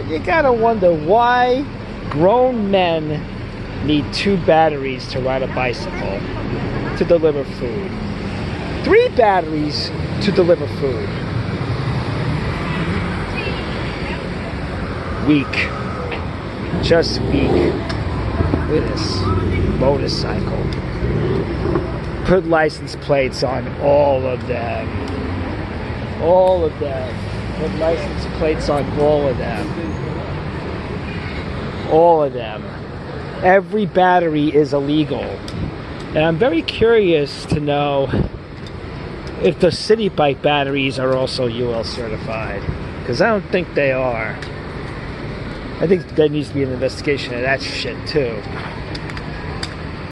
You gotta wonder why grown men need 2 batteries to ride a bicycle to deliver food. 3 batteries to deliver food. Weak. Just weak. Look at this motorcycle. Put license plates on all of them. All of them. Put license plates on all of them. All of them. Every battery is illegal. And I'm very curious to know if the city bike batteries are also UL certified. Because I don't think they are. I think there needs to be an investigation of that shit too.